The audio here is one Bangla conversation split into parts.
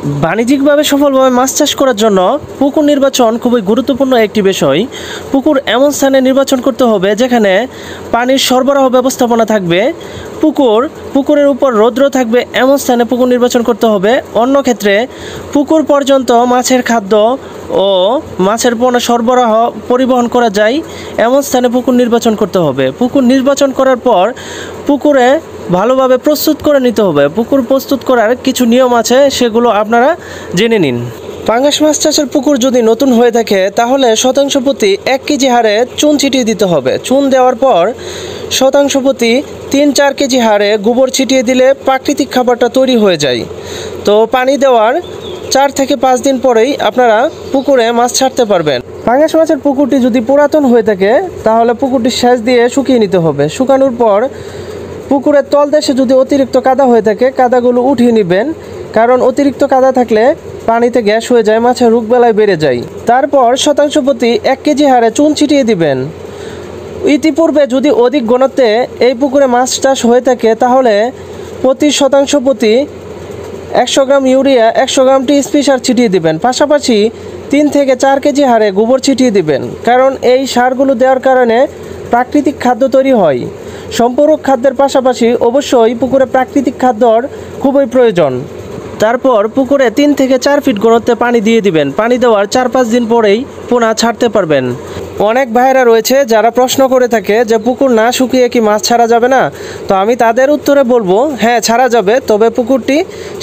বাণিজ্যিকভাবে সফলভাবে মাছ চাষ করার জন্য পুকুর নির্বাচন খুবই গুরুত্বপূর্ণ একটি বিষয়। পুকুর এমন স্থানে নির্বাচন করতে হবে যেখানে পানির সরবরাহ ব্যবস্থাপনা থাকবে। পুকুরের উপর রৌদ্র থাকবে এমন স্থানে পুকুর নির্বাচন করতে হবে। অন্য ক্ষেত্রে পুকুর পর্যন্ত মাছের খাদ্য ও মাছের পণ্য সরবরাহ পরিবহন করা যায় এমন স্থানে পুকুর নির্বাচন করতে হবে। পুকুর নির্বাচন করার পর পুকুরে ভালোভাবে প্রস্তুত করে নিতে হবে। পুকুর প্রস্তুত করার কিছু নিয়ম আছে, সেগুলো আপনারা জেনে নিন। পাঙ্গাস মাছ চাষের পুকুর যদি নতুন হয়ে থাকে তাহলে শতাংশ প্রতি 1 কেজি হারে চুন ছিটিয়ে দিতে হবে। চুন দেওয়ার পর শতাংশ প্রতি 3-4 কেজি হারে গোবর ছিটিয়ে দিলে প্রাকৃতিক খাবারটা তৈরি হয়ে যায়। তো পানি দেওয়ার 4 থেকে 5 দিন পরেই আপনারা পুকুরে মাছ ছাড়তে পারবেন। পাঙ্গাস মাছের পুকুরটি যদি পুরাতন হয়ে থাকে তাহলে পুকুরটি সেচ দিয়ে শুকিয়ে নিতে হবে। শুকানোর পর পুকুরের তলদেশে যদি অতিরিক্ত কাদা হয়ে থাকে কাদাগুলো উঠিয়ে নেবেন, কারণ অতিরিক্ত কাদা থাকলে পানিতে গ্যাস হয়ে যায়, মাছের রোগবালাই বেড়ে যায়। তারপর শতাংশ প্রতি 1 কেজি হারে চুন ছিটিয়ে দিবেন। ইতিপূর্বে যদি অধিক ঘনত্বে এই পুকুরে মাছ চাষ হয়ে থাকে তাহলে প্রতি শতাংশ প্রতি 100 গ্রাম ইউরিয়া 100 গ্রাম টিএসপি সার ছিটিয়ে দিবেন। পাশাপাশি 3 থেকে 4 কেজি হারে গোবর ছিটিয়ে দিবেন, কারণ এই সারগুলো দেওয়ার কারণে প্রাকৃতিক খাদ্য তৈরি হয়। সম্পূরক খাদ্যের পাশাপাশি অবশ্যই পুকুরে প্রাকৃতিক খাদ্যর খুবই প্রয়োজন। তারপর পুকুরে 3 থেকে 4 ফিট ঘনত্বে পানি দিয়ে দিবেন। পানি দেওয়ার 4-5 দিন পরেই পোনা ছাড়তে পারবেন। অনেক ভাইয়েরা রয়েছে যারা প্রশ্ন করে থাকে যে পুকুর না শুকিয়ে কি মাছ ছাড়া যাবে না। তো আমি তাদের উত্তরে বলবো, হ্যাঁ ছাড়া যাবে, তবে পুকুরটি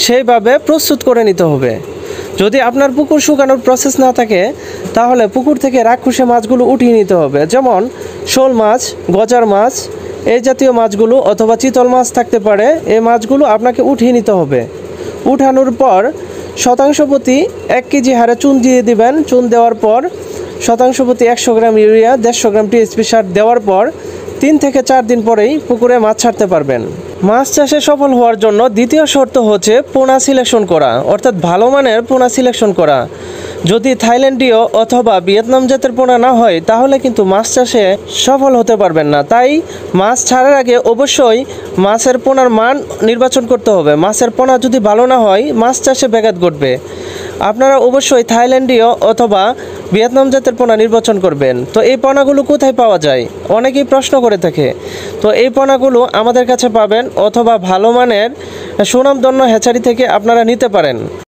সেইভাবে প্রস্তুত করে নিতে হবে। যদি আপনার পুকুর শুকানোর প্রসেস না থাকে তাহলে পুকুর থেকে রাক্ষসে মাছগুলো উঠিয়ে নিতে হবে, যেমন শোল মাছ, গজার মাছ, এই জাতীয় মাছগুলো, অথবা চিতল মাছ থাকতে পারে। এই মাছগুলো আপনাকে উঠিয়ে নিতে হবে। উঠানোর পর শতাংশ প্রতি 1 কেজি হারে চুন দিয়ে দিবেন। চুন দেওয়ার পর শতাংশ প্রতি 100 গ্রাম ইউরিয়া 150 গ্রাম টিএসপি সার দেওয়ার পর 3 থেকে 4 দিন পরেই পুকুরে মাছ ছাড়তে পারবেন। মাছ চাষে সফল হওয়ার জন্য দ্বিতীয় শর্ত হচ্ছে পোনা সিলেকশন করা, অর্থাৎ ভালো মানের পোনা সিলেকশন করা। যদি থাইল্যান্ডীয় অথবা ভিয়েতনাম জাতের পোনা না হয় তাহলে কিন্তু মাছ চাষে সফল হতে পারবেন না। তাই মাছ ছাড়ার আগে অবশ্যই মাছের পোনার মান নির্বাচন করতে হবে। মাছের পোনা যদি ভালো না হয় মাছ চাষে ব্যাঘাত ঘটবে। আপনারা অবশ্যই থাইল্যান্ডীয় অথবা ভিয়েতনাম জাতের পোনা নির্বাচন করবেন। তো এই পোনাগুলো কোথায় পাওয়া যায় অনেকেই প্রশ্ন করে থাকে। তো এই পোনাগুলো আমাদের কাছে পাবেন, অথবা ভালো মানের সুনামধন্য হ্যাচারি থেকে আপনারা নিতে পারেন।